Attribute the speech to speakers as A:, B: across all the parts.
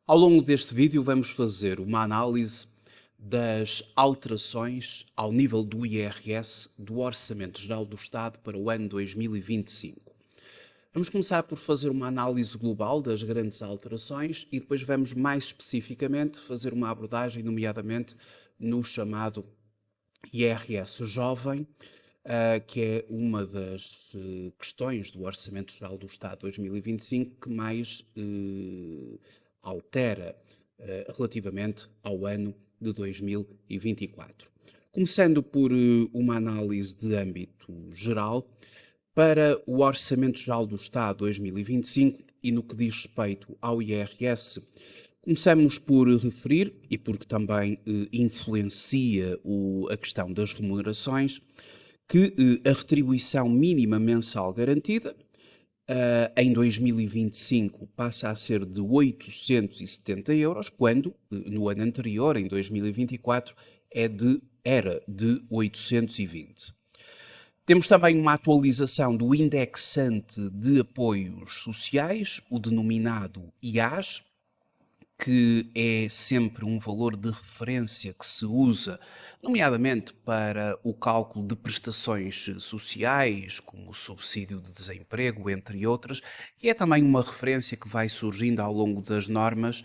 A: Ao longo deste vídeo vamos fazer uma análise das alterações ao nível do IRS do Orçamento Geral do Estado para o ano 2025. Vamos começar por fazer uma análise global das grandes alterações e depois vamos mais especificamente fazer uma abordagem, nomeadamente no chamado IRS jovem, que é uma das questões do Orçamento Geral do Estado 2025 que mais altera relativamente ao ano de 2024. Começando por uma análise de âmbito geral, para o Orçamento Geral do Estado 2025 e no que diz respeito ao IRS, começamos por referir, e porque também influencia a questão das remunerações, que a retribuição mínima mensal garantida em 2025 passa a ser de 870 euros, quando no ano anterior, em 2024, era de 820. Temos também uma atualização do indexante de apoios sociais, o denominado IAS, que é sempre um valor de referência que se usa, nomeadamente para o cálculo de prestações sociais, como o subsídio de desemprego, entre outras, e é também uma referência que vai surgindo ao longo das normas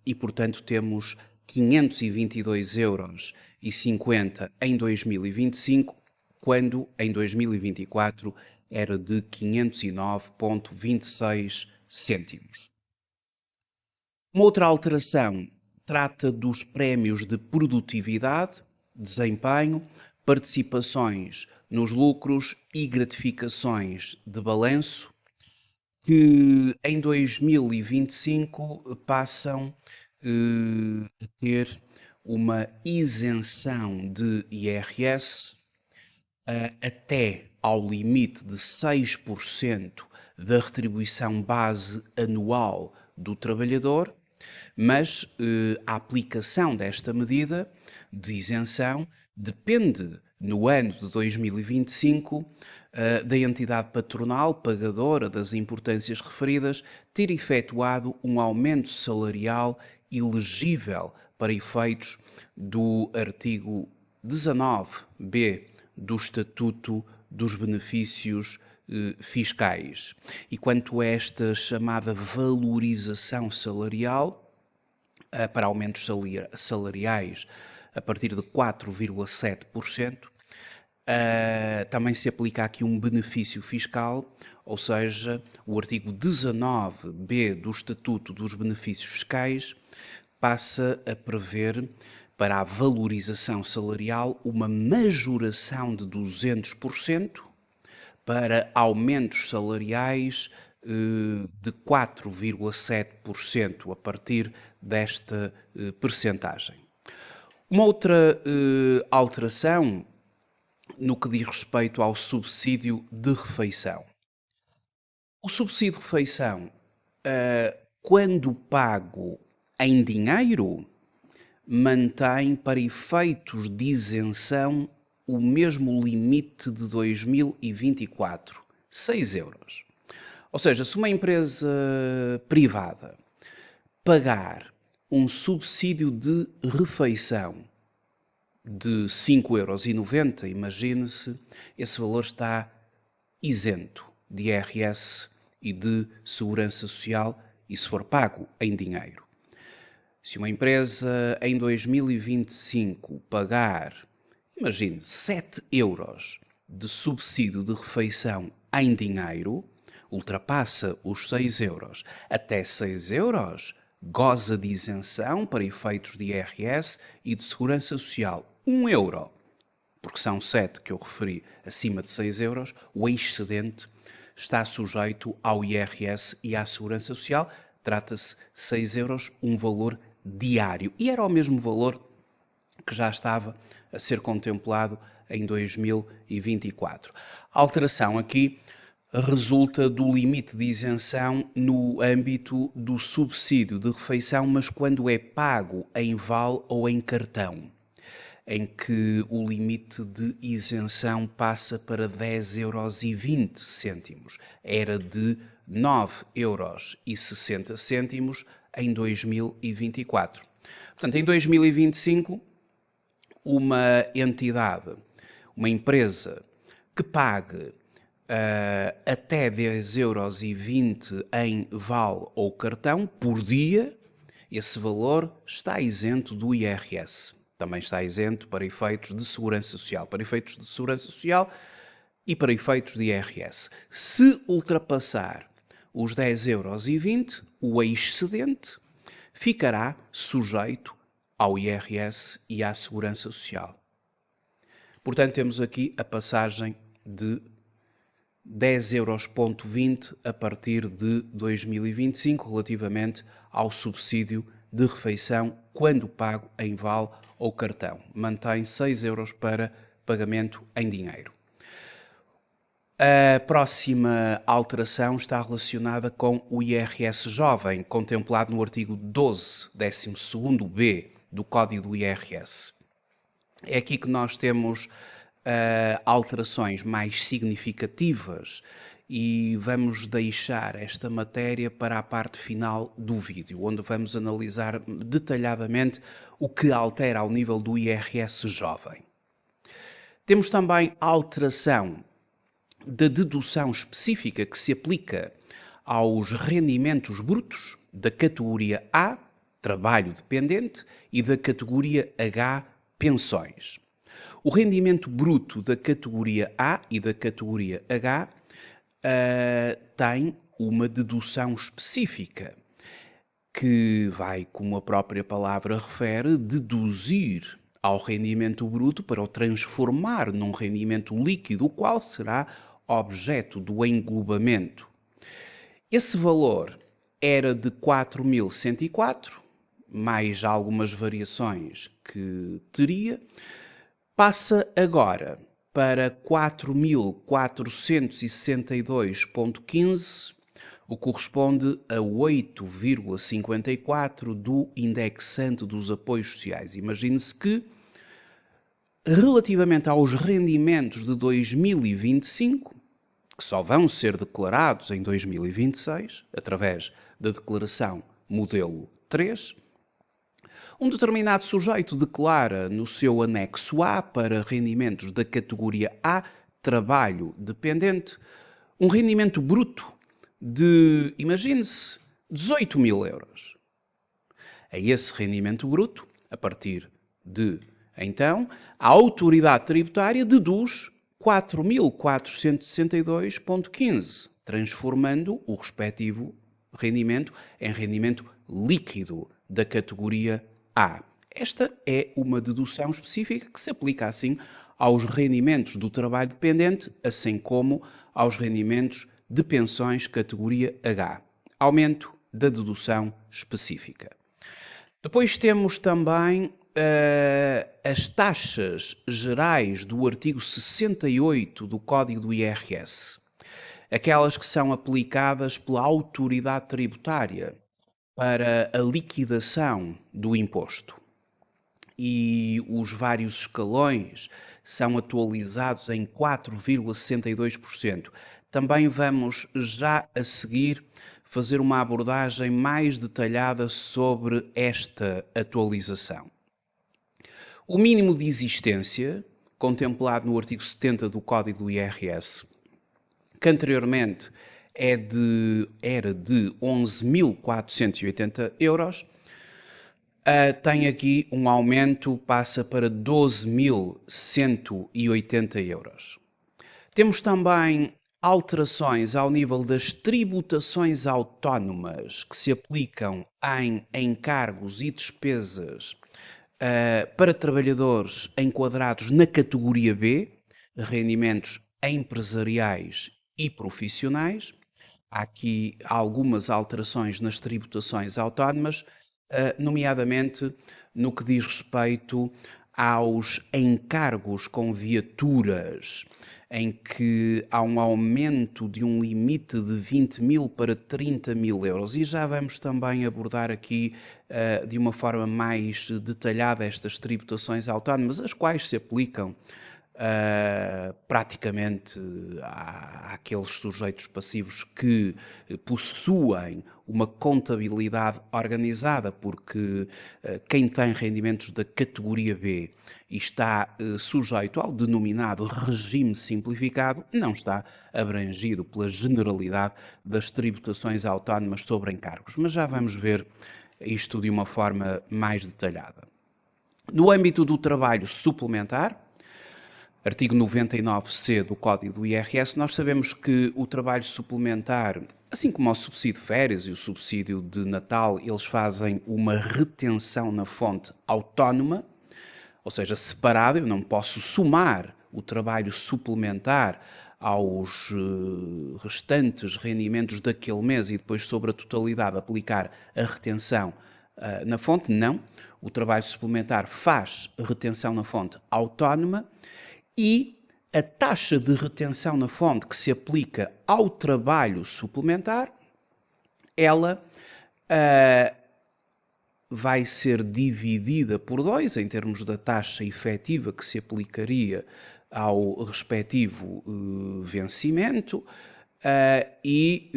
A: e, portanto, temos 522 euros e 50 em 2025, quando em 2024 era de 509,26 cêntimos. Uma outra alteração trata dos prémios de produtividade, desempenho, participações nos lucros e gratificações de balanço, que em 2025 passam a ter uma isenção de IRS até ao limite de 6% da retribuição base anual do trabalhador, mas a aplicação desta medida de isenção depende, no ano de 2025, da entidade patronal pagadora das importâncias referidas ter efetuado um aumento salarial elegível para efeitos do artigo 19b do Estatuto dos Benefícios Fiscais. E quanto a esta chamada valorização salarial, para aumentos salariais a partir de 4,7%, também se aplica aqui um benefício fiscal, ou seja, o artigo 19b do Estatuto dos Benefícios Fiscais passa a prever para a valorização salarial uma majoração de 200% para aumentos salariais de 4,7% a partir desta percentagem. Uma outra alteração no que diz respeito ao subsídio de refeição. O subsídio de refeição, quando pago em dinheiro, mantém para efeitos de isenção o mesmo limite de 2024, 6 euros. Ou seja, se uma empresa privada pagar um subsídio de refeição de 5,90 euros, imagine-se, esse valor está isento de IRS e de Segurança Social e se for pago em dinheiro. Se uma empresa em 2025 pagar, imagine, 7 euros de subsídio de refeição em dinheiro, ultrapassa os 6 euros. Até 6 euros goza de isenção para efeitos de IRS e de Segurança Social. 1 euro, porque são 7 que eu referi, acima de 6 euros, o excedente está sujeito ao IRS e à Segurança Social. Trata-se de 6 euros, um valor diário. E era o mesmo valor que já estava a ser contemplado em 2024. A alteração aqui resulta do limite de isenção no âmbito do subsídio de refeição, mas quando é pago em vale ou em cartão, em que o limite de isenção passa para 10,20 euros. Era de 9,60 € em 2024. Portanto, em 2025, uma entidade, uma empresa que pague até 10,20 € em vale ou cartão por dia, esse valor está isento do IRS. Também está isento para efeitos de segurança social. Para efeitos de segurança social e para efeitos de IRS. Se ultrapassar os 10,20 €, o excedente ficará sujeito ao IRS e à segurança social. Portanto, temos aqui a passagem de 10,20 € a partir de 2025, relativamente ao subsídio de refeição quando pago em vale ou cartão. Mantém 6 € para pagamento em dinheiro. A próxima alteração está relacionada com o IRS jovem, contemplado no artigo 12, 12º-B do Código do IRS. É aqui que nós temos alterações mais significativas e vamos deixar esta matéria para a parte final do vídeo, onde vamos analisar detalhadamente o que altera ao nível do IRS jovem. Temos também a alteração da dedução específica que se aplica aos rendimentos brutos da categoria A, trabalho dependente, e da categoria H, pensões. O rendimento bruto da categoria A e da categoria H tem uma dedução específica que vai, como a própria palavra refere, deduzir ao rendimento bruto para o transformar num rendimento líquido, o qual será objeto do englobamento. Esse valor era de 4.104, mais algumas variações que teria, passa agora para 4.462,15, o que corresponde a 8,54 do indexante dos apoios sociais. Imagine-se que, relativamente aos rendimentos de 2025, que só vão ser declarados em 2026, através da declaração modelo 3, um determinado sujeito declara no seu anexo A para rendimentos da categoria A, trabalho dependente, um rendimento bruto de, imagine-se, 18.000 €. A esse rendimento bruto, a partir de então, a autoridade tributária deduz 4.462,15, transformando o respectivo rendimento em rendimento líquido da categoria A. Esta é uma dedução específica que se aplica assim aos rendimentos do trabalho dependente, assim como aos rendimentos de pensões categoria H. Aumento da dedução específica. Depois temos também as taxas gerais do artigo 68 do Código do IRS, aquelas que são aplicadas pela autoridade tributária para a liquidação do imposto. E os vários escalões são atualizados em 4,62%. Também vamos já a seguir fazer uma abordagem mais detalhada sobre esta atualização. O mínimo de existência, contemplado no artigo 70 do Código do IRS, que anteriormente era de 11.480 €, tem aqui um aumento, passa para 12.180 €. Temos também alterações ao nível das tributações autónomas que se aplicam em encargos e despesas para trabalhadores enquadrados na categoria B, rendimentos empresariais e profissionais. Há aqui algumas alterações nas tributações autónomas, nomeadamente no que diz respeito aos encargos com viaturas, em que há um aumento de um limite de 20.000 para 30.000 €. E já vamos também abordar aqui de uma forma mais detalhada estas tributações autónomas, as quais se aplicam praticamente há aqueles sujeitos passivos que possuem uma contabilidade organizada, porque quem tem rendimentos da categoria B e está sujeito ao denominado regime simplificado, não está abrangido pela generalidade das tributações autónomas sobre encargos. Mas já vamos ver isto de uma forma mais detalhada. No âmbito do trabalho suplementar, artigo 99C do Código do IRS, nós sabemos que o trabalho suplementar, assim como o subsídio de férias e o subsídio de Natal, eles fazem uma retenção na fonte autónoma, ou seja, separada. Eu não posso somar o trabalho suplementar aos restantes rendimentos daquele mês e depois sobre a totalidade aplicar a retenção na fonte. Não. O trabalho suplementar faz retenção na fonte autónoma e a taxa de retenção na fonte que se aplica ao trabalho suplementar, ela vai ser dividida por 2 em termos da taxa efetiva que se aplicaria ao respectivo vencimento e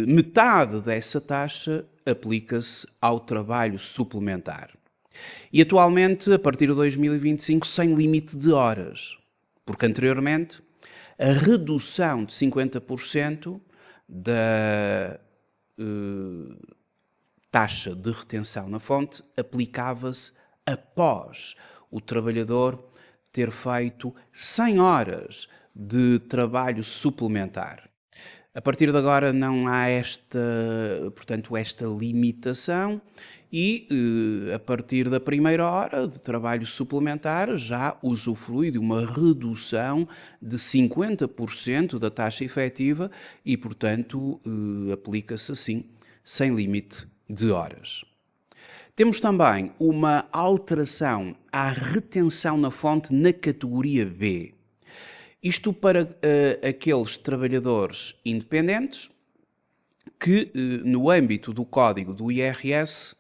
A: metade dessa taxa aplica-se ao trabalho suplementar. E atualmente, a partir de 2025, sem limite de horas, porque anteriormente a redução de 50% da taxa de retenção na fonte aplicava-se após o trabalhador ter feito 100 horas de trabalho suplementar. A partir de agora não há esta limitação e a partir da primeira hora de trabalho suplementar já usufrui de uma redução de 50% da taxa efetiva e, portanto, aplica-se assim, sem limite de horas. Temos também uma alteração à retenção na fonte na categoria B. Isto para aqueles trabalhadores independentes que, no âmbito do código do IRS,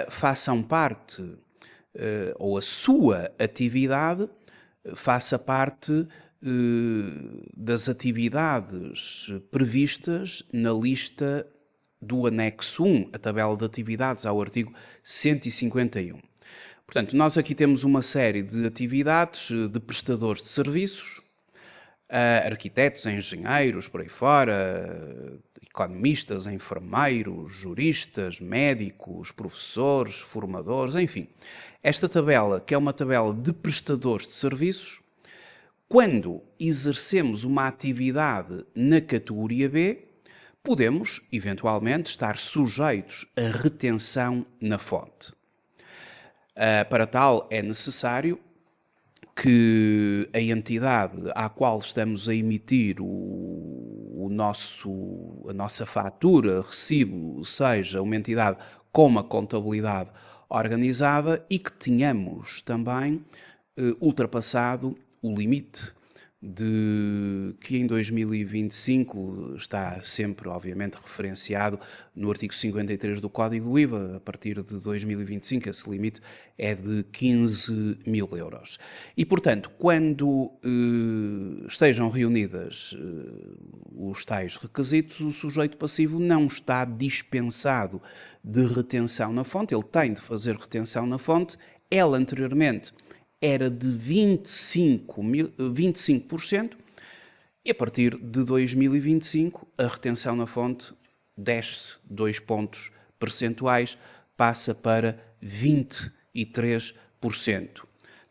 A: façam parte, ou a sua atividade faça parte das atividades previstas na lista do anexo 1, a tabela de atividades ao artigo 151. Portanto, nós aqui temos uma série de atividades de prestadores de serviços, arquitetos, engenheiros, por aí fora, economistas, enfermeiros, juristas, médicos, professores, formadores, enfim. Esta tabela, que é uma tabela de prestadores de serviços, quando exercemos uma atividade na categoria B, podemos, eventualmente, estar sujeitos a retenção na fonte. Para tal, é necessário que a entidade à qual estamos a emitir a nossa fatura, recibo, seja uma entidade com uma contabilidade organizada e que tenhamos também ultrapassado o limite que em 2025 está sempre, obviamente, referenciado no artigo 53 do Código do IVA. A partir de 2025 esse limite é de 15 mil euros. E, portanto, quando estejam reunidas os tais requisitos, o sujeito passivo não está dispensado de retenção na fonte. Ele tem de fazer retenção na fonte. Ela anteriormente era de 25% e a partir de 2025 a retenção na fonte desce 2 pontos percentuais, passa para 23%.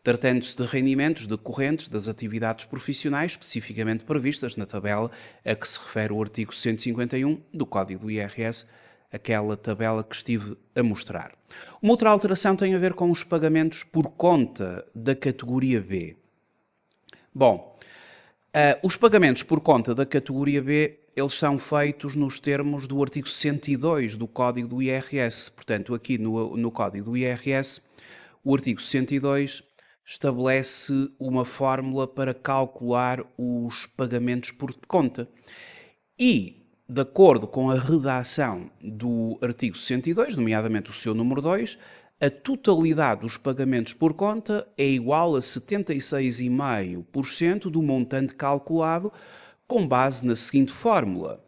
A: Tratando-se de rendimentos decorrentes das atividades profissionais especificamente previstas na tabela a que se refere o artigo 151 do Código do IRS, aquela tabela que estive a mostrar. Uma outra alteração tem a ver com os pagamentos por conta da categoria B. Bom, os pagamentos por conta da categoria B, eles são feitos nos termos do artigo 102 do Código do IRS. Portanto, aqui no Código do IRS, o artigo 102 estabelece uma fórmula para calcular os pagamentos por conta. E, de acordo com a redação do artigo 102, nomeadamente o seu número 2, a totalidade dos pagamentos por conta é igual a 76,5% do montante calculado com base na seguinte fórmula: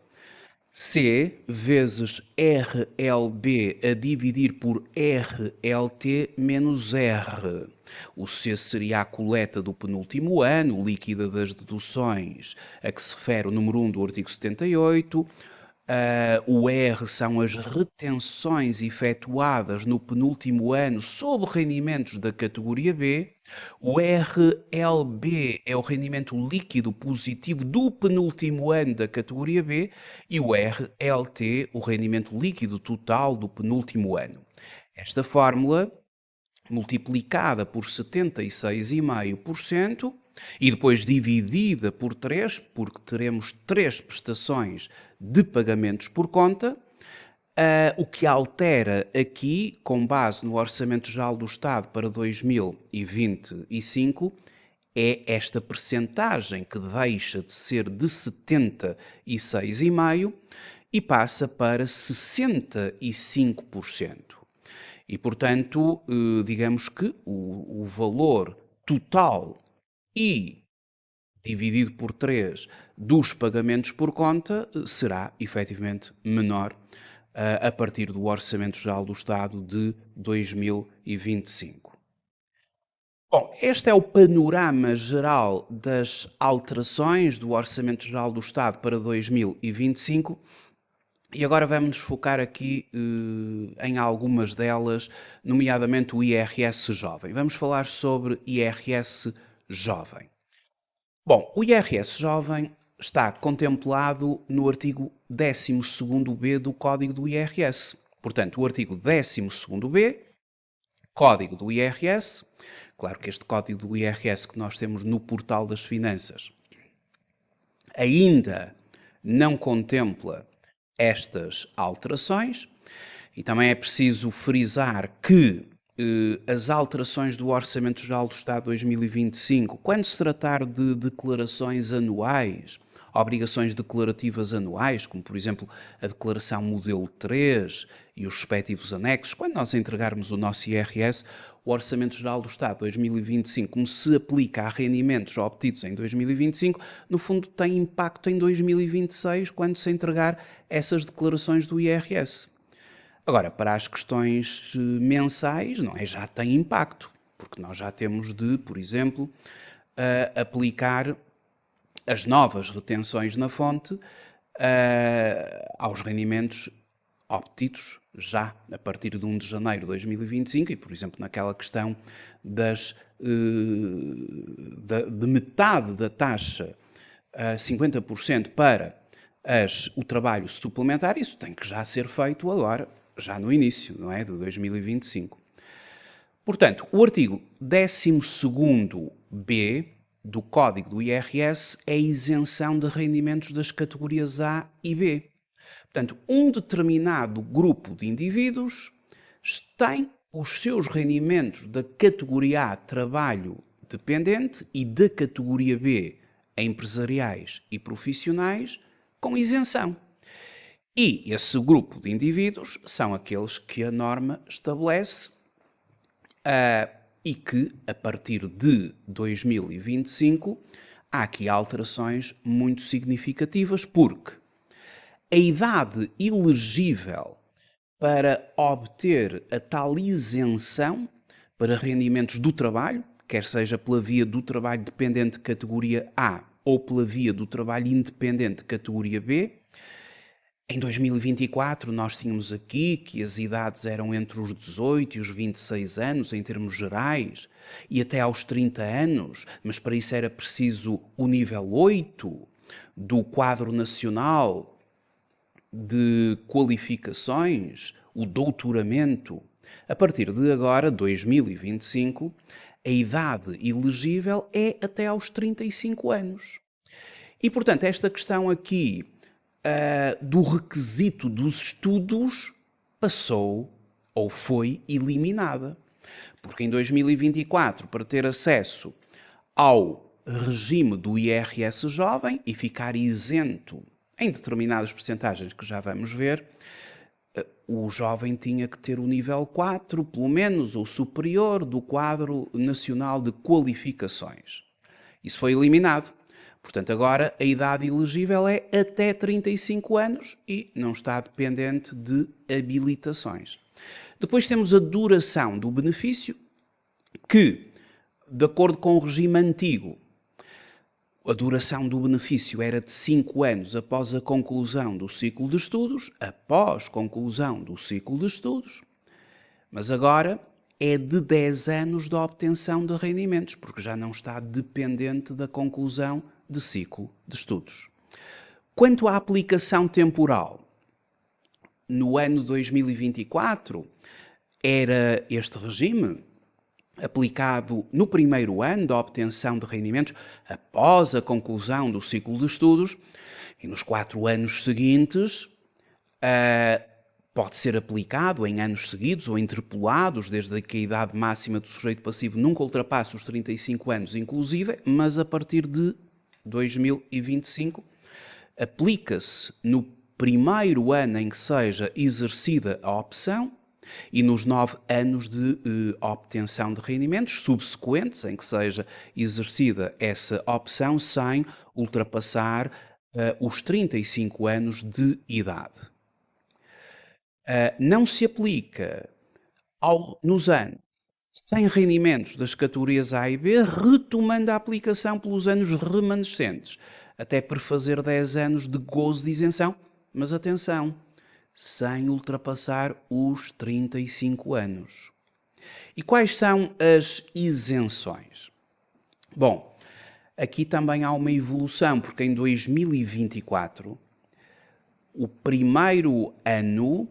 A: C vezes RLB a dividir por RLT menos R. O C seria a coleta do penúltimo ano, líquida das deduções, a que se refere o número 1 do artigo 78. O R são as retenções efetuadas no penúltimo ano sobre rendimentos da categoria B. O RLB é o rendimento líquido positivo do penúltimo ano da categoria B. E o RLT, o rendimento líquido total do penúltimo ano. Esta fórmula, multiplicada por 76,5% e depois dividida por 3, porque teremos 3 prestações de pagamentos por conta, o que altera aqui, com base no Orçamento Geral do Estado para 2025, é esta percentagem que deixa de ser de 76,5% e passa para 65%. E, portanto, digamos que o valor total e dividido por 3 dos pagamentos por conta será efetivamente menor a partir do Orçamento Geral do Estado de 2025. Bom, este é o panorama geral das alterações do Orçamento Geral do Estado para 2025. E agora vamos nos focar aqui em algumas delas, nomeadamente o IRS jovem. Vamos falar sobre IRS jovem. Bom, o IRS jovem está contemplado no artigo 12º-B do Código do IRS. Portanto, o artigo 12º-B, Código do IRS, claro que este Código do IRS que nós temos no Portal das Finanças ainda não contempla estas alterações, e também é preciso frisar que as alterações do Orçamento Geral do Estado 2025, quando se tratar de declarações anuais, obrigações declarativas anuais, como por exemplo a declaração modelo 3 e os respectivos anexos, quando nós entregarmos o nosso IRS, o Orçamento Geral do Estado 2025, como se aplica a rendimentos obtidos em 2025, no fundo tem impacto em 2026, quando se entregar essas declarações do IRS. Agora, para as questões mensais, não é? Já tem impacto, porque nós já temos de, por exemplo, aplicar as novas retenções na fonte aos rendimentos obtidos já a partir de 1 de janeiro de 2025 e, por exemplo, naquela questão de metade da taxa, 50% para o trabalho suplementar, isso tem que já ser feito agora, já no início, não é, de 2025. Portanto, o artigo 12º-B do Código do IRS é a isenção de rendimentos das categorias A e B. Portanto, um determinado grupo de indivíduos tem os seus rendimentos da categoria A, trabalho dependente, e da categoria B, empresariais e profissionais, com isenção. E esse grupo de indivíduos são aqueles que a norma estabelece e que, a partir de 2025, há aqui alterações muito significativas, porque a idade elegível para obter a tal isenção para rendimentos do trabalho, quer seja pela via do trabalho dependente categoria A ou pela via do trabalho independente categoria B. Em 2024 nós tínhamos aqui que as idades eram entre os 18 e os 26 anos em termos gerais e até aos 30 anos, mas para isso era preciso o nível 8 do quadro nacional de qualificações, o doutoramento. A partir de agora, 2025, a idade elegível é até aos 35 anos. E, portanto, esta questão aqui do requisito dos estudos passou ou foi eliminada. Porque em 2024, para ter acesso ao regime do IRS jovem e ficar isento em determinadas percentagens que já vamos ver, o jovem tinha que ter o nível 4, pelo menos, ou superior, do quadro nacional de qualificações. Isso foi eliminado. Portanto, agora a idade elegível é até 35 anos e não está dependente de habilitações. Depois temos a duração do benefício, que, de acordo com o regime antigo, a duração do benefício era de 5 anos após a conclusão do ciclo de estudos, mas agora é de 10 anos da obtenção de rendimentos, porque já não está dependente da conclusão de ciclo de estudos. Quanto à aplicação temporal, no ano 2024 era este regime aplicado no primeiro ano da obtenção de rendimentos após a conclusão do ciclo de estudos e nos 4 anos seguintes pode ser aplicado em anos seguidos ou interpolados desde que a idade máxima do sujeito passivo nunca ultrapasse os 35 anos inclusive, mas a partir de 2025 aplica-se no primeiro ano em que seja exercida a opção e nos 9 anos de obtenção de rendimentos subsequentes em que seja exercida essa opção sem ultrapassar os 35 anos de idade. Não se aplica nos anos sem rendimentos das categorias A e B, retomando a aplicação pelos anos remanescentes, até prefazer 10 anos de gozo de isenção, mas atenção, sem ultrapassar os 35 anos. E quais são as isenções? Bom, aqui também há uma evolução, porque em 2024, o primeiro ano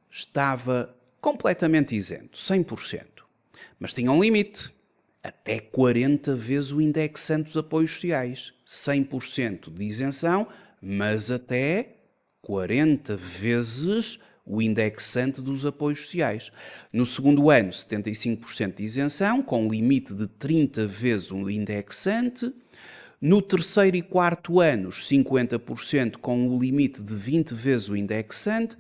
A: estava completamente isento, 100%. Mas tinha um limite, até 40 vezes o indexante dos apoios sociais. 100% de isenção, mas até 40 vezes o indexante dos apoios sociais. No segundo ano, 75% de isenção, com limite de 30 vezes o indexante. No terceiro e quarto anos, 50% com o limite de 20 vezes o indexante.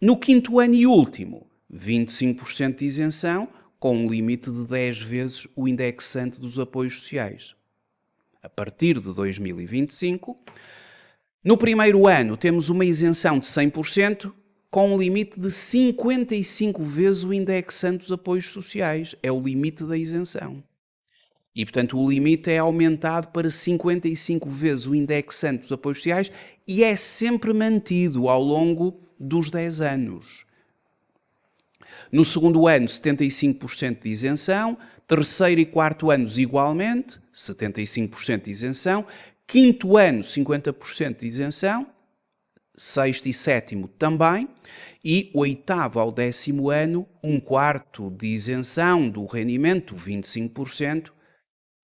A: No quinto ano e último, 25% de isenção, com um limite de 10 vezes o indexante dos apoios sociais. A partir de 2025, no primeiro ano temos uma isenção de 100%, com um limite de 55 vezes o indexante dos apoios sociais. É o limite da isenção. E, portanto, o limite é aumentado para 55 vezes o indexante dos apoios sociais e é sempre mantido ao longo dos 10 anos. No segundo ano, 75% de isenção. Terceiro e quarto anos, igualmente, 75% de isenção. Quinto ano, 50% de isenção. Sexto e sétimo também. E oitavo ao 10º ano, 1/4 de isenção do rendimento, 25%,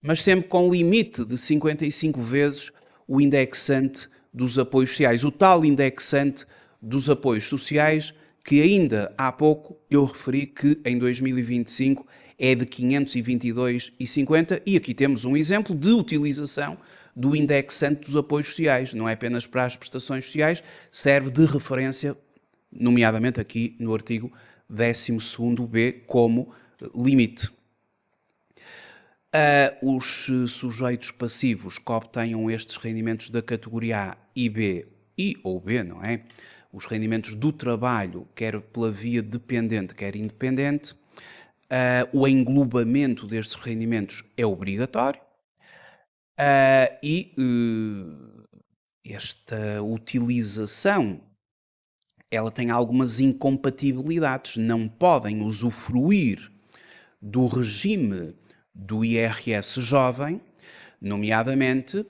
A: mas sempre com limite de 55 vezes o indexante dos apoios sociais. O tal indexante dos apoios sociais que ainda há pouco eu referi que em 2025 é de 522,50 e aqui temos um exemplo de utilização do indexante dos apoios sociais. Não é apenas para as prestações sociais, serve de referência, nomeadamente aqui no artigo 12º-B, como limite. Os sujeitos passivos que obtenham estes rendimentos da categoria A e B ou B, não é? Os rendimentos do trabalho, quer pela via dependente, quer independente, o englobamento destes rendimentos é obrigatório e esta utilização ela tem algumas incompatibilidades. Não podem usufruir do regime do IRS jovem, nomeadamente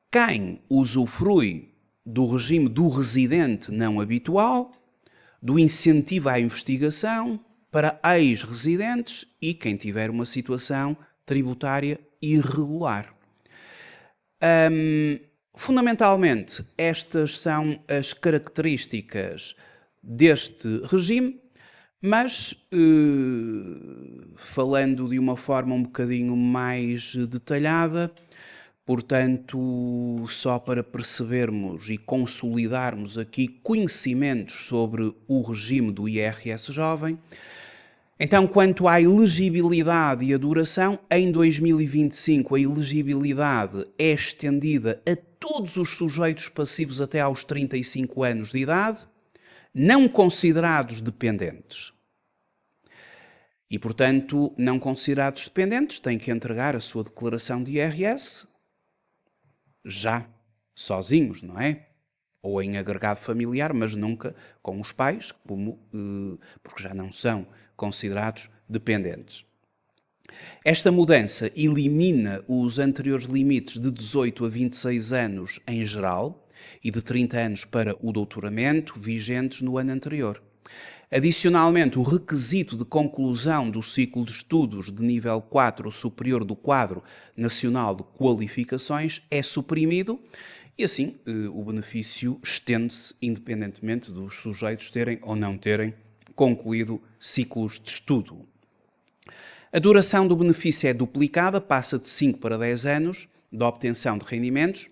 A: quem usufrui do regime do residente não habitual, do incentivo à investigação para ex-residentes e quem tiver uma situação tributária irregular. Fundamentalmente, estas são as características deste regime, mas falando de uma forma um bocadinho mais detalhada, Portanto, só para percebermos e consolidarmos aqui conhecimentos sobre o regime do IRS jovem, então, quanto à elegibilidade e a duração, em 2025 a elegibilidade é estendida a todos os sujeitos passivos até aos 35 anos de idade, não considerados dependentes. E, portanto, não considerados dependentes têm que entregar a sua declaração de IRS já sozinhos, não é? Ou em agregado familiar, mas nunca com os pais, porque já não são considerados dependentes. Esta mudança elimina os anteriores limites de 18 a 26 anos em geral e de 30 anos para o doutoramento, vigentes no ano anterior. Adicionalmente, o requisito de conclusão do ciclo de estudos de nível 4 ou superior do quadro nacional de qualificações é suprimido e assim o benefício estende-se independentemente dos sujeitos terem ou não terem concluído ciclos de estudo. A duração do benefício é duplicada, passa de 5 para 10 anos de obtenção de rendimentos.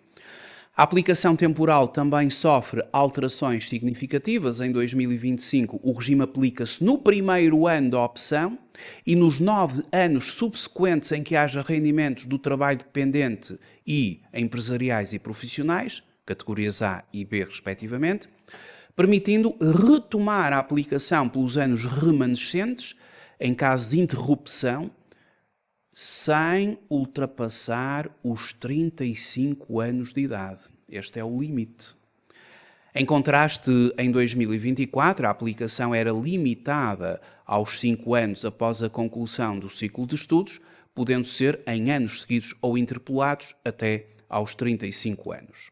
A: A aplicação temporal também sofre alterações significativas. Em 2025, o regime aplica-se no primeiro ano da opção e nos 9 anos subsequentes em que haja rendimentos do trabalho dependente e empresariais e profissionais, categorias A e B, respectivamente, permitindo retomar a aplicação pelos anos remanescentes, em caso de interrupção, sem ultrapassar os 35 anos de idade. Este é o limite. Em contraste, em 2024, a aplicação era limitada aos 5 anos após a conclusão do ciclo de estudos, podendo ser em anos seguidos ou interpolados até aos 35 anos.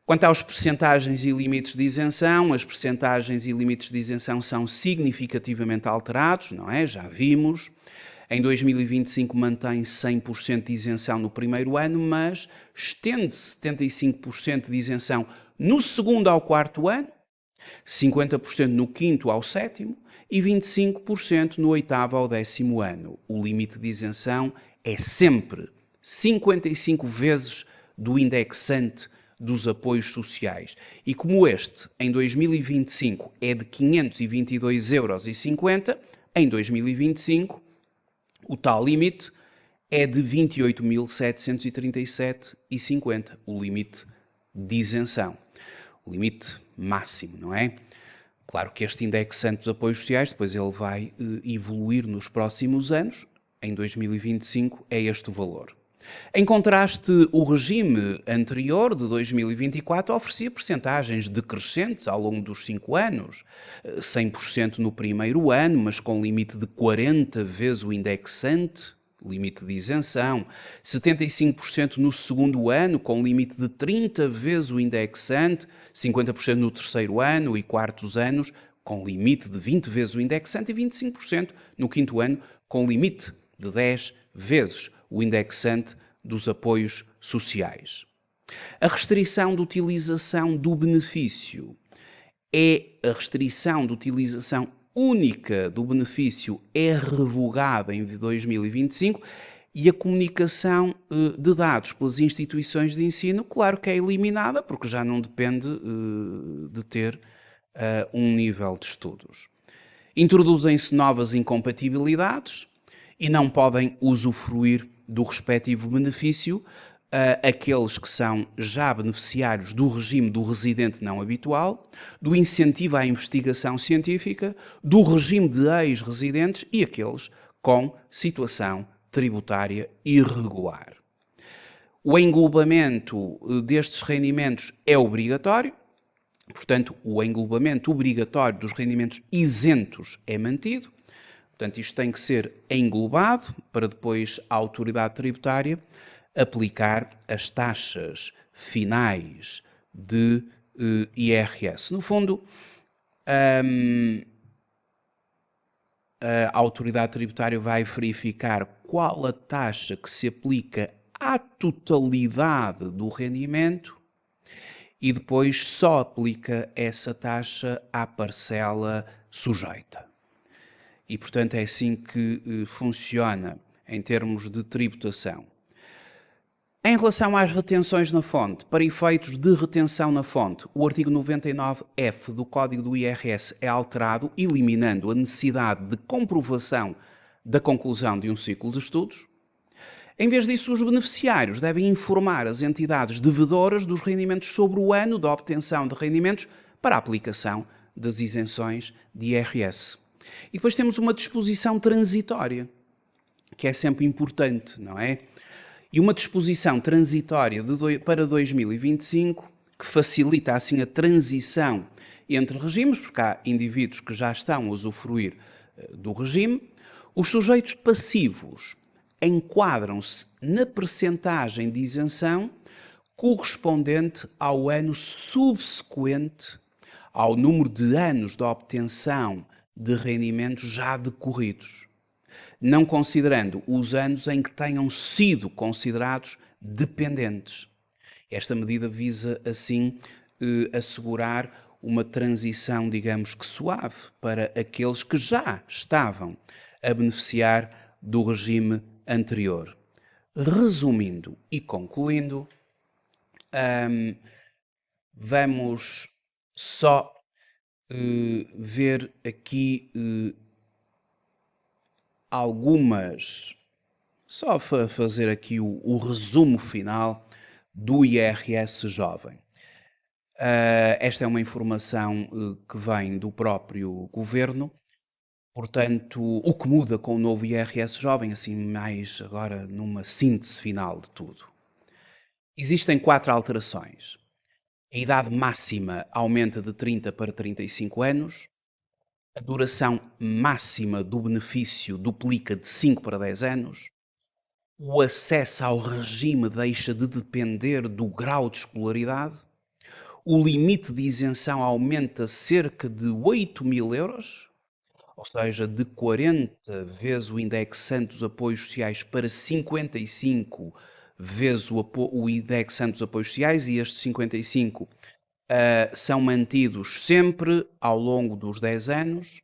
A: Quanto às percentagens e limites de isenção, as percentagens e limites de isenção são significativamente alterados, não é? Já vimos. Em 2025 mantém 100% de isenção no primeiro ano, mas estende-se 75% de isenção no segundo ao quarto ano, 50% no quinto ao sétimo e 25% no oitavo ao décimo ano. O limite de isenção é sempre 55 vezes do indexante dos apoios sociais. E como este, em 2025, é de 522,50 €, em 2025 o tal limite é de 28.737,50, o limite de isenção. O limite máximo, não é? Claro que este indexante dos apoios sociais, depois ele vai evoluir nos próximos anos. Em 2025 é este o valor. Em contraste, o regime anterior, de 2024, oferecia percentagens decrescentes ao longo dos 5 anos. 100% no primeiro ano, mas com limite de 40 vezes o indexante, limite de isenção. 75% no segundo ano, com limite de 30 vezes o indexante. 50% no terceiro ano e quartos anos, com limite de 20 vezes o indexante. E 25% no quinto ano, com limite de 10 vezes o indexante dos apoios sociais. A restrição de utilização do benefício a restrição de utilização única do benefício é revogada em 2025 e a comunicação de dados pelas instituições de ensino, claro que é eliminada, porque já não depende de ter um nível de estudos. Introduzem-se novas incompatibilidades e não podem usufruir do respectivo benefício aqueles que são já beneficiários do regime do residente não habitual, do incentivo à investigação científica, do regime de ex-residentes e aqueles com situação tributária irregular. O englobamento destes rendimentos é obrigatório. Portanto, o englobamento obrigatório dos rendimentos isentos é mantido. Portanto, isto tem que ser englobado para depois a autoridade tributária aplicar as taxas finais de IRS. No fundo, a autoridade tributária vai verificar qual a taxa que se aplica à totalidade do rendimento e depois só aplica essa taxa à parcela sujeita. E, portanto, é assim que funciona em termos de tributação. Em relação às retenções na fonte, para efeitos de retenção na fonte, o artigo 99F do Código do IRS é alterado, eliminando a necessidade de comprovação da conclusão de um ciclo de estudos. Em vez disso, os beneficiários devem informar as entidades devedoras dos rendimentos sobre o ano da obtenção de rendimentos para a aplicação das isenções de IRS. E depois temos uma disposição transitória, que é sempre importante, não é? E uma disposição transitória para 2025 que facilita assim a transição entre regimes, porque há indivíduos que já estão a usufruir do regime. Os sujeitos passivos enquadram-se na percentagem de isenção correspondente ao ano subsequente ao número de anos de obtenção de rendimentos já decorridos, não considerando os anos em que tenham sido considerados dependentes. Esta medida visa, assim, assegurar uma transição, digamos que suave, para aqueles que já estavam a beneficiar do regime anterior. Resumindo e concluindo, vamos só ver aqui só fazer aqui o resumo final do IRS jovem. Esta é uma informação que vem do próprio governo, portanto, o que muda com o novo IRS jovem, assim mais agora numa síntese final de tudo. Existem 4 alterações. A idade máxima aumenta de 30 para 35 anos, a duração máxima do benefício duplica de 5 para 10 anos, o acesso ao regime deixa de depender do grau de escolaridade, o limite de isenção aumenta cerca de 8.000 euros, ou seja, de 40 vezes o indexante dos apoios sociais para 55 vezes o indexante dos apoios sociais, e estes 55 são mantidos sempre ao longo dos 10 anos.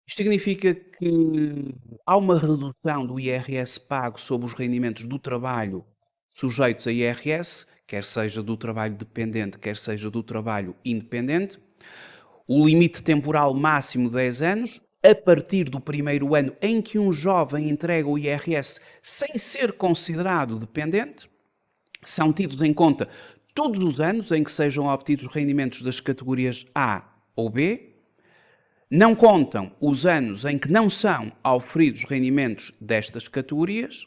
A: Isto significa que há uma redução do IRS pago sobre os rendimentos do trabalho sujeitos a IRS, quer seja do trabalho dependente, quer seja do trabalho independente. O limite temporal máximo de 10 anos, a partir do primeiro ano em que um jovem entrega o IRS sem ser considerado dependente. São tidos em conta todos os anos em que sejam obtidos rendimentos das categorias A ou B. Não contam os anos em que não são auferidos rendimentos destas categorias.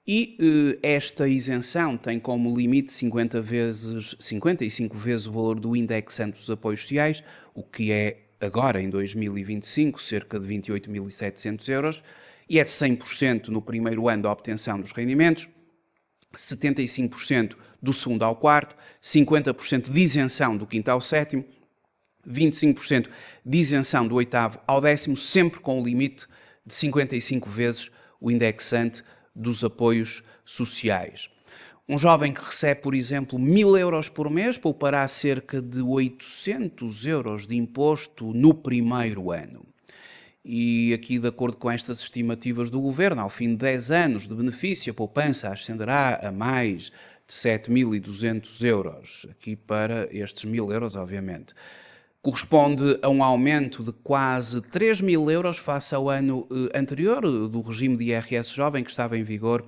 A: E esta isenção tem como limite 55 vezes o valor do indexante dos apoios sociais, o que é agora, em 2025, cerca de 28.700 euros, e é de 100% no primeiro ano da obtenção dos rendimentos, 75% do segundo ao quarto, 50% de isenção do quinto ao sétimo, 25% de isenção do oitavo ao décimo, sempre com o limite de 55 vezes o indexante dos apoios sociais. Um jovem que recebe, por exemplo, 1.000 euros por mês poupará cerca de 800 euros de imposto no primeiro ano. E aqui, de acordo com estas estimativas do Governo, ao fim de 10 anos de benefício, a poupança ascenderá a mais de 7.200 euros. Aqui para estes 1.000 euros, obviamente. Corresponde a um aumento de quase 3.000 euros face ao ano anterior do regime de IRS jovem que estava em vigor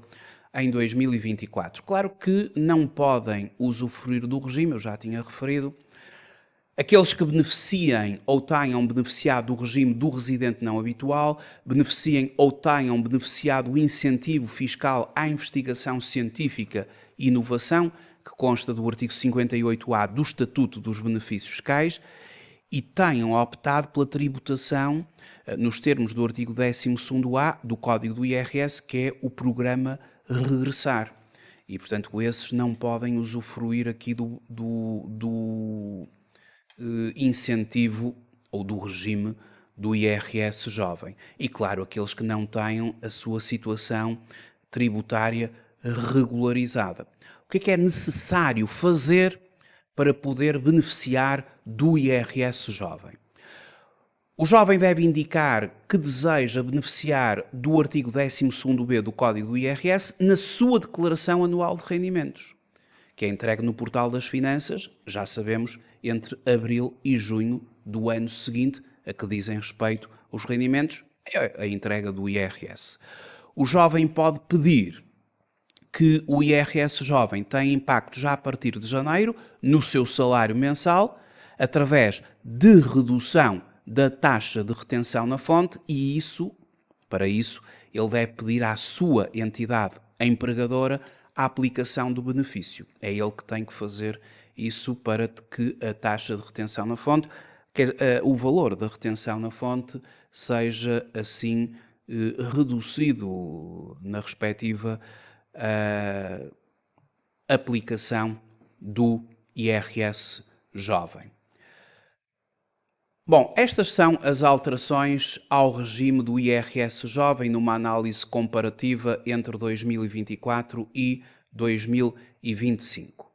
A: em 2024. Claro que não podem usufruir do regime, eu já tinha referido, aqueles que beneficiem ou tenham beneficiado do regime do residente não habitual, beneficiem ou tenham beneficiado do incentivo fiscal à investigação científica e inovação, que consta do artigo 58A do Estatuto dos Benefícios Fiscais, e tenham optado pela tributação nos termos do artigo 12º-A do Código do IRS, que é o programa Regressar. E, portanto, esses não podem usufruir aqui do incentivo ou do regime do IRS jovem. E, claro, aqueles que não tenham a sua situação tributária regularizada. O que é necessário fazer para poder beneficiar do IRS jovem? O jovem deve indicar que deseja beneficiar do artigo 12º-B do Código do IRS na sua declaração anual de rendimentos, que é entregue no Portal das Finanças, já sabemos, entre abril e junho do ano seguinte, a que dizem respeito os rendimentos, é a entrega do IRS. O jovem pode pedir que o IRS jovem tenha impacto já a partir de janeiro no seu salário mensal, através de redução da taxa de retenção na fonte, e para isso, ele deve pedir à sua entidade empregadora a aplicação do benefício. É ele que tem que fazer isso para que a taxa de retenção na fonte, o valor da retenção na fonte, seja assim reduzido na respectiva aplicação do IRS jovem. Bom, estas são as alterações ao regime do IRS jovem numa análise comparativa entre 2024 e 2025.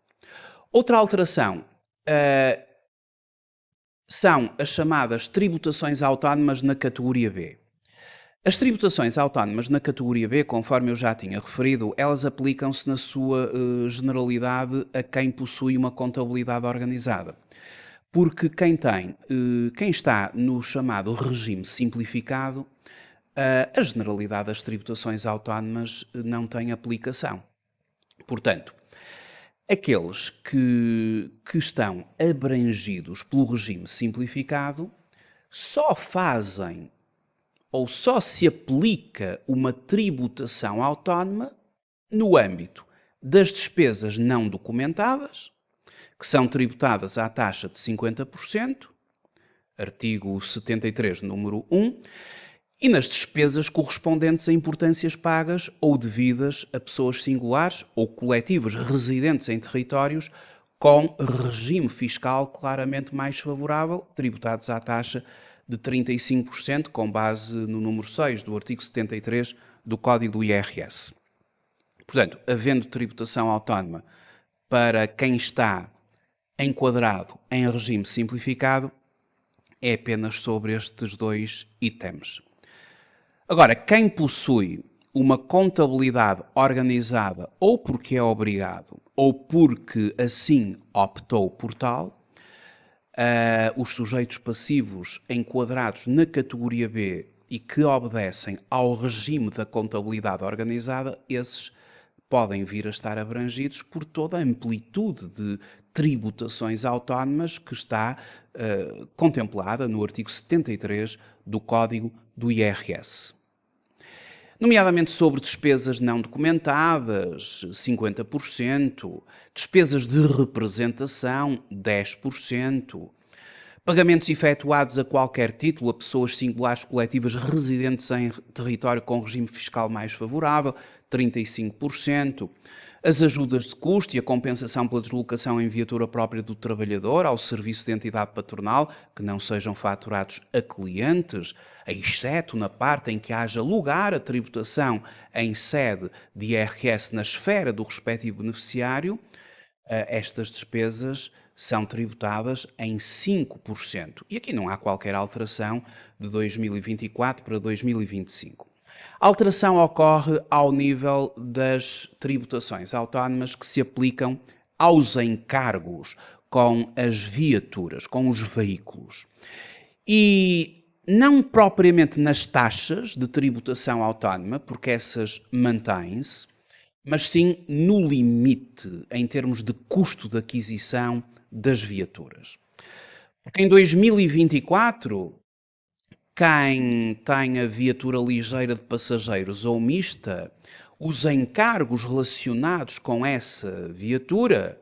A: Outra alteração são as chamadas tributações autónomas na categoria B. As tributações autónomas na categoria B, conforme eu já tinha referido, elas aplicam-se na sua generalidade a quem possui uma contabilidade organizada. Porque quem está no chamado regime simplificado, a generalidade das tributações autónomas não tem aplicação. Portanto, aqueles que estão abrangidos pelo regime simplificado só fazem ou só se aplica uma tributação autónoma no âmbito das despesas não documentadas, que são tributadas à taxa de 50%, artigo 73, número 1, e nas despesas correspondentes a importâncias pagas ou devidas a pessoas singulares ou coletivas residentes em territórios com regime fiscal claramente mais favorável, tributados à taxa de 35%, com base no número 6 do artigo 73 do Código do IRS. Portanto, havendo tributação autónoma para quem está enquadrado em regime simplificado, é apenas sobre estes dois itens. Agora, quem possui uma contabilidade organizada, ou porque é obrigado, ou porque assim optou por tal, os sujeitos passivos enquadrados na categoria B e que obedecem ao regime da contabilidade organizada, esses podem vir a estar abrangidos por toda a amplitude de tributações autónomas que está contemplada no artigo 73 do Código do IRS. Nomeadamente sobre despesas não documentadas, 50%, despesas de representação, 10%, pagamentos efetuados a qualquer título a pessoas singulares coletivas residentes em território com regime fiscal mais favorável, 35%, as ajudas de custo e a compensação pela deslocação em viatura própria do trabalhador ao serviço de entidade patronal, que não sejam faturados a clientes, exceto na parte em que haja lugar a tributação em sede de IRS na esfera do respectivo beneficiário, estas despesas são tributadas em 5%. E aqui não há qualquer alteração de 2024 para 2025. A alteração ocorre ao nível das tributações autónomas que se aplicam aos encargos com as viaturas, com os veículos. E não propriamente nas taxas de tributação autónoma, porque essas mantêm-se, mas sim no limite em termos de custo de aquisição das viaturas. Porque em 2024, quem tem a viatura ligeira de passageiros ou mista, os encargos relacionados com essa viatura,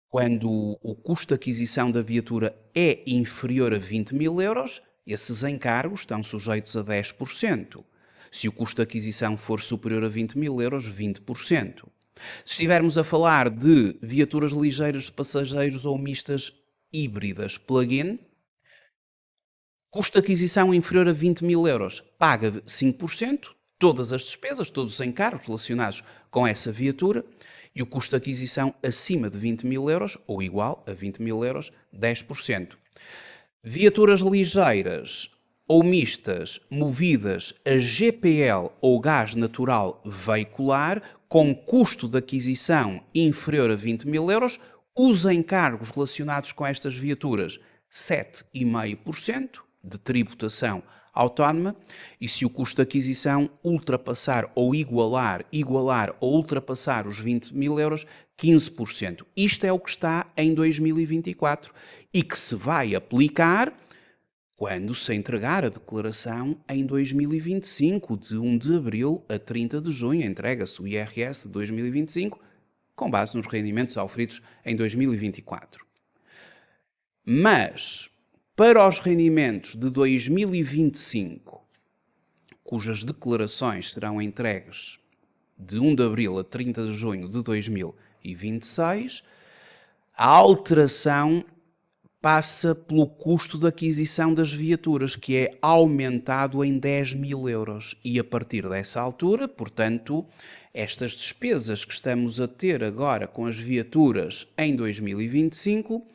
A: quando o custo de aquisição da viatura é inferior a 20 mil euros, esses encargos estão sujeitos a 10%. Se o custo de aquisição for superior a 20 mil euros, 20%. Se estivermos a falar de viaturas ligeiras de passageiros ou mistas híbridas plug-in, custo de aquisição inferior a 20 mil euros, paga 5%, todas as despesas, todos os encargos relacionados com essa viatura, e o custo de aquisição acima de 20 mil euros, ou igual a 20 mil euros, 10%. Viaturas ligeiras ou mistas movidas a GPL ou gás natural veicular com custo de aquisição inferior a 20 mil euros, os encargos relacionados com estas viaturas 7,5% de tributação autónoma, e se o custo de aquisição ultrapassar ou igualar ou ultrapassar os 20 mil euros, 15%. Isto é o que está em 2024 e que se vai aplicar quando se entregar a declaração em 2025, de 1 de abril a 30 de junho, entrega-se o IRS de 2025, com base nos rendimentos auferidos em 2024. Mas, para os rendimentos de 2025, cujas declarações serão entregues de 1 de abril a 30 de junho de 2026, a alteração passa pelo custo de aquisição das viaturas, que é aumentado em 10 mil euros. E a partir dessa altura, portanto, estas despesas que estamos a ter agora com as viaturas em 2025,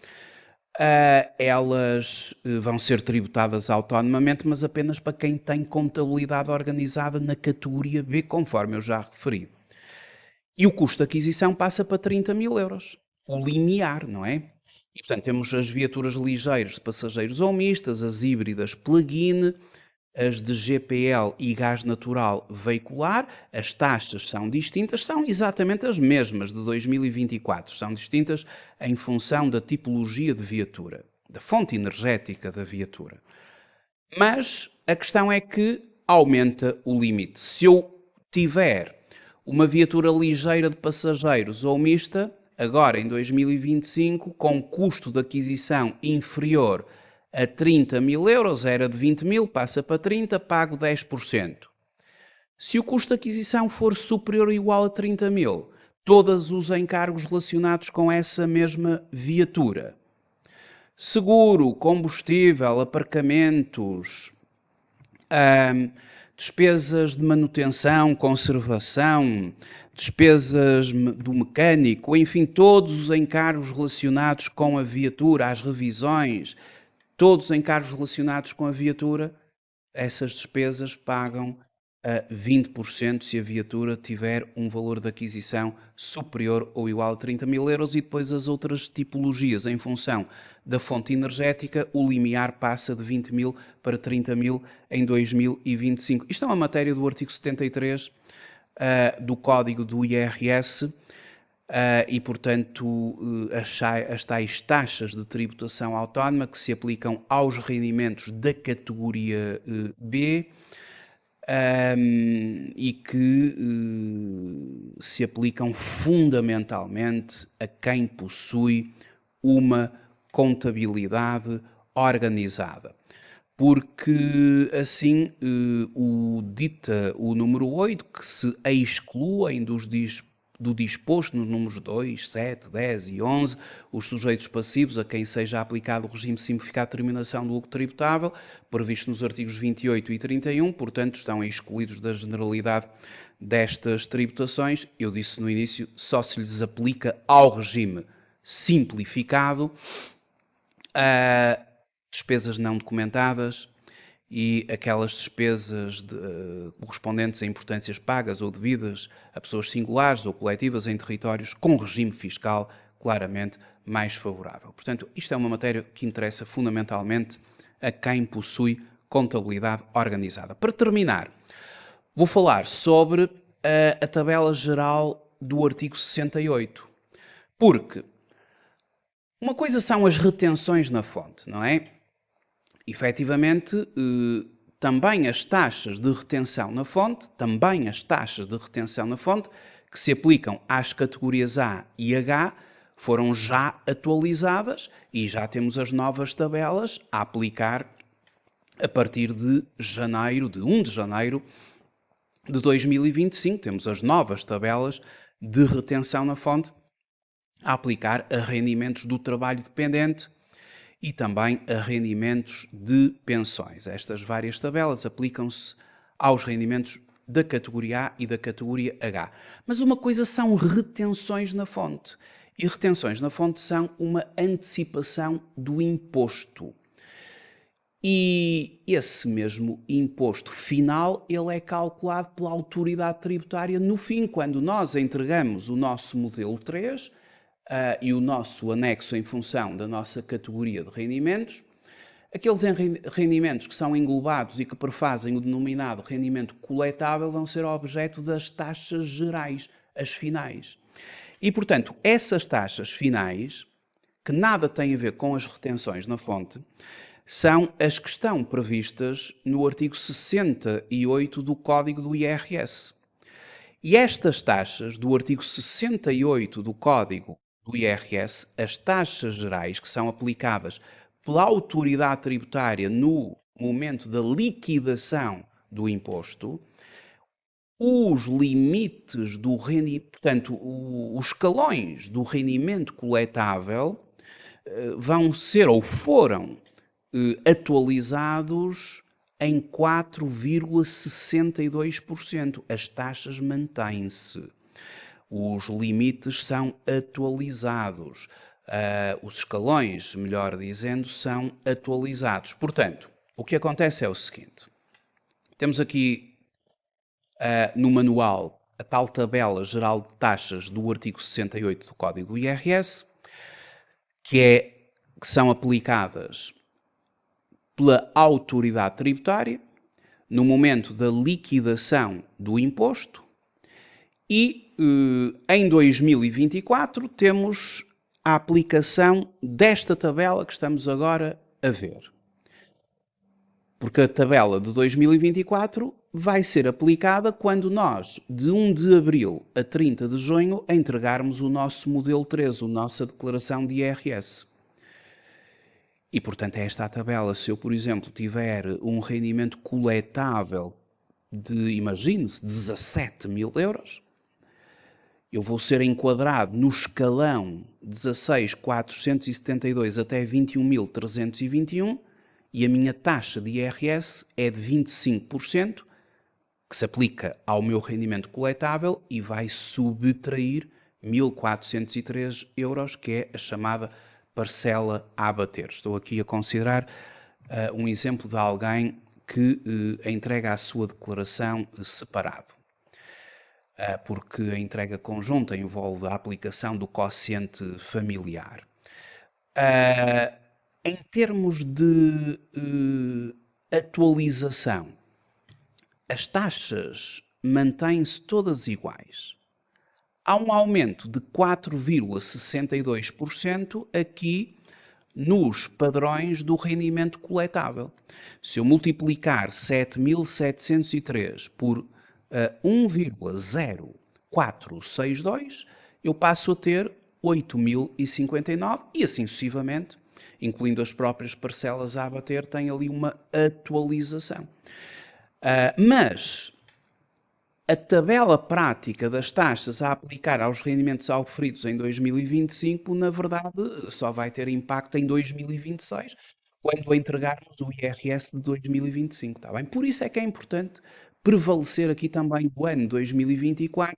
A: elas vão ser tributadas autonomamente, mas apenas para quem tem contabilidade organizada na categoria B, conforme eu já referi. E o custo de aquisição passa para 30 mil euros. O linear, não é? E, portanto, temos as viaturas ligeiras de passageiros ou mistas, as híbridas plug-in, as de GPL e gás natural veicular. As taxas são distintas, são exatamente as mesmas de 2024. São distintas em função da tipologia de viatura, da fonte energética da viatura. Mas a questão é que aumenta o limite. Se eu tiver uma viatura ligeira de passageiros ou mista, agora em 2025, com custo de aquisição inferior a 30 mil euros, era de 20 mil, passa para 30, pago 10%. Se o custo de aquisição for superior ou igual a 30 mil, todos os encargos relacionados com essa mesma viatura, seguro, combustível, aparcamentos, despesas de manutenção, conservação, despesas do mecânico, enfim, todos os encargos relacionados com a viatura, as revisões, todos os encargos relacionados com a viatura, essas despesas pagam a 20% se a viatura tiver um valor de aquisição superior ou igual a 30 mil euros, e depois as outras tipologias, em função da fonte energética, o limiar passa de 20 mil para 30 mil em 2025. Isto é uma matéria do artigo 73 do Código do IRS, e, portanto, as tais taxas de tributação autónoma que se aplicam aos rendimentos da categoria B, e que se aplicam fundamentalmente a quem possui uma contabilidade organizada. Porque assim dita o número 8, que se excluem do disposto nos números 2, 7, 10 e 11, os sujeitos passivos a quem seja aplicado o regime simplificado de determinação do lucro tributável, previsto nos artigos 28 e 31, portanto estão excluídos da generalidade destas tributações. Eu disse no início, só se lhes aplica ao regime simplificado despesas não documentadas e aquelas despesas correspondentes a importâncias pagas ou devidas a pessoas singulares ou coletivas em territórios com regime fiscal claramente mais favorável. Portanto, isto é uma matéria que interessa fundamentalmente a quem possui contabilidade organizada. Para terminar, vou falar sobre a tabela geral do artigo 68, porque uma coisa são as retenções na fonte, não é? Efetivamente, também as taxas de retenção na fonte, que se aplicam às categorias A e H, foram já atualizadas e já temos as novas tabelas a aplicar a partir de 1 de janeiro de 2025. Temos as novas tabelas de retenção na fonte a aplicar a rendimentos do trabalho dependente e também a rendimentos de pensões. Estas várias tabelas aplicam-se aos rendimentos da categoria A e da categoria H. Mas uma coisa são retenções na fonte. E retenções na fonte são uma antecipação do imposto. E esse mesmo imposto final, ele é calculado pela autoridade tributária no fim, quando nós entregamos o nosso modelo 3 e o nosso anexo em função da nossa categoria de rendimentos. Aqueles rendimentos que são englobados e que prefazem o denominado rendimento coletável vão ser objeto das taxas gerais, as finais. E, portanto, essas taxas finais, que nada têm a ver com as retenções na fonte, são as que estão previstas no artigo 68 do Código do IRS. E estas taxas do artigo 68 do Código do IRS, as taxas gerais que são aplicadas pela autoridade tributária no momento da liquidação do imposto, os limites do rendimento, portanto, os escalões do rendimento coletável vão ser ou foram atualizados em 4,62%. As taxas mantêm-se. Os limites são atualizados. Os escalões, melhor dizendo, são atualizados. Portanto, o que acontece é o seguinte. Temos aqui no manual a tal tabela geral de taxas do artigo 68 do Código do IRS, que são aplicadas pela autoridade tributária no momento da liquidação do imposto e em 2024 temos a aplicação desta tabela que estamos agora a ver. Porque a tabela de 2024 vai ser aplicada quando nós, de 1 de abril a 30 de junho, entregarmos o nosso modelo 3, a nossa declaração de IRS. E, portanto, é esta a tabela. Se eu, por exemplo, tiver um rendimento coletável de, imagine-se, 17 mil euros, eu vou ser enquadrado no escalão 16.472 até 21.321 e a minha taxa de IRS é de 25%, que se aplica ao meu rendimento coletável e vai subtrair 1.403 euros, que é a chamada parcela a abater. Estou aqui a considerar um exemplo de alguém que entrega a sua declaração separado. Porque a entrega conjunta envolve a aplicação do quociente familiar. Em termos de atualização, as taxas mantêm-se todas iguais. Há um aumento de 4,62% aqui nos padrões do rendimento coletável. Se eu multiplicar 7.703 por 1,0462, eu passo a ter 8.059 e assim sucessivamente, incluindo as próprias parcelas a abater, tem ali uma atualização. Mas a tabela prática das taxas a aplicar aos rendimentos auferidos em 2025, na verdade, só vai ter impacto em 2026, quando entregarmos o IRS de 2025, está bem? Por isso é que é importante prevalecer aqui também o ano 2024,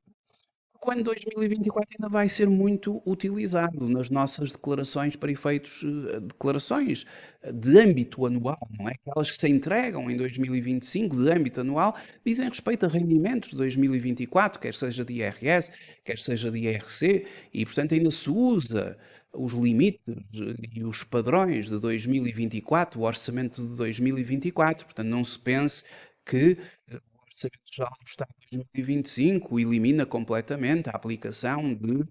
A: porque o ano 2024 ainda vai ser muito utilizado nas nossas declarações para efeitos, declarações de âmbito anual, não é? Aquelas que se entregam em 2025 de âmbito anual dizem respeito a rendimentos de 2024, quer seja de IRS, quer seja de IRC, e portanto ainda se usa os limites e os padrões de 2024, o orçamento de 2024, portanto não se pense que o Orçamento Geral do Estado de 2025 elimina completamente a aplicação de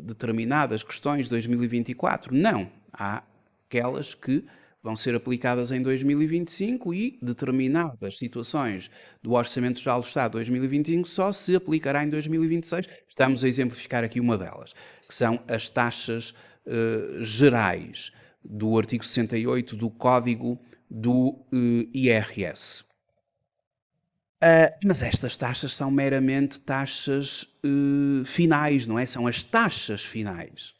A: determinadas questões de 2024. Não. Há aquelas que vão ser aplicadas em 2025 e determinadas situações do Orçamento Geral do Estado de 2025 só se aplicará em 2026. Estamos a exemplificar aqui uma delas, que são as taxas gerais do artigo 68 do Código do IRS. Mas estas taxas são meramente taxas finais, não é? São as taxas finais.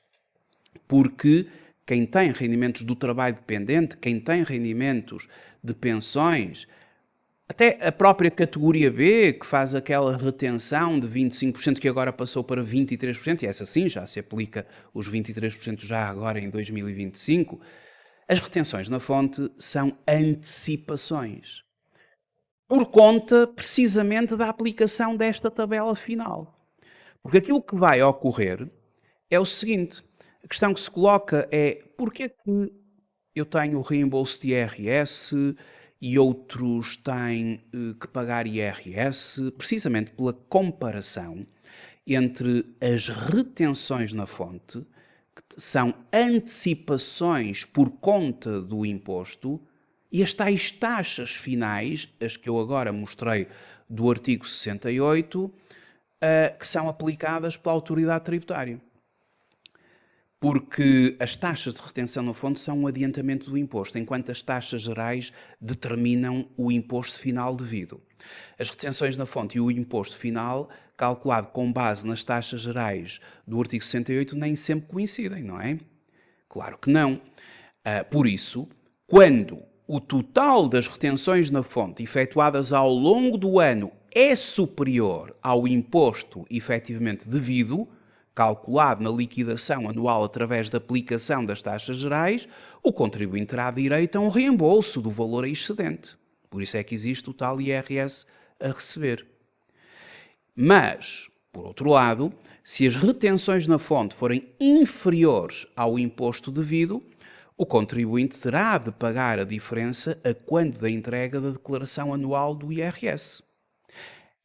A: Porque quem tem rendimentos do trabalho dependente, quem tem rendimentos de pensões, até a própria categoria B, que faz aquela retenção de 25% que agora passou para 23%, e essa sim já se aplica os 23% já agora em 2025, As retenções na fonte são antecipações, por conta precisamente da aplicação desta tabela final. Porque aquilo que vai ocorrer é o seguinte: a questão que se coloca é porquê que eu tenho o reembolso de IRS e outros têm que pagar IRS, precisamente pela comparação entre as retenções na fonte, que são antecipações por conta do imposto, e as tais taxas finais, as que eu agora mostrei do artigo 68, que são aplicadas pela autoridade tributária. Porque as taxas de retenção na fonte são um adiantamento do imposto, enquanto as taxas gerais determinam o imposto final devido. As retenções na fonte e o imposto final, calculado com base nas taxas gerais do artigo 68, nem sempre coincidem, não é? Claro que não. Por isso, quando o total das retenções na fonte efetuadas ao longo do ano é superior ao imposto efetivamente devido, calculado na liquidação anual através da aplicação das taxas gerais, o contribuinte terá direito a um reembolso do valor excedente. Por isso é que existe o tal IRS a receber. Mas, por outro lado, se as retenções na fonte forem inferiores ao imposto devido, o contribuinte terá de pagar a diferença a quando da entrega da declaração anual do IRS.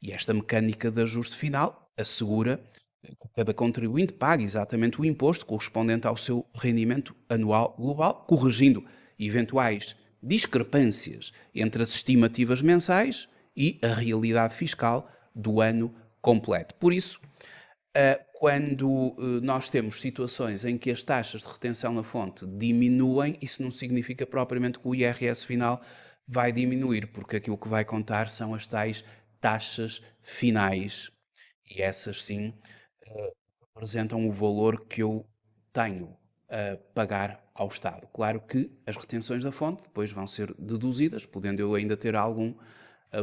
A: E esta mecânica de ajuste final assegura que cada contribuinte pague exatamente o imposto correspondente ao seu rendimento anual global, corrigindo eventuais discrepâncias entre as estimativas mensais e a realidade fiscal do ano completo. Por isso, quando nós temos situações em que as taxas de retenção na fonte diminuem, isso não significa propriamente que o IRS final vai diminuir, porque aquilo que vai contar são as tais taxas finais. E essas sim representam o valor que eu tenho a pagar ao Estado. Claro que as retenções da fonte depois vão ser deduzidas, podendo eu ainda ter algum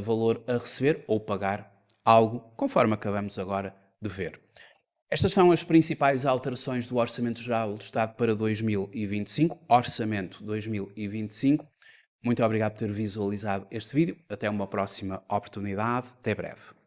A: valor a receber ou pagar algo, conforme acabamos agora de ver. Estas são as principais alterações do Orçamento Geral do Estado para 2025, Orçamento 2025. Muito obrigado por ter visualizado este vídeo. Até uma próxima oportunidade. Até breve.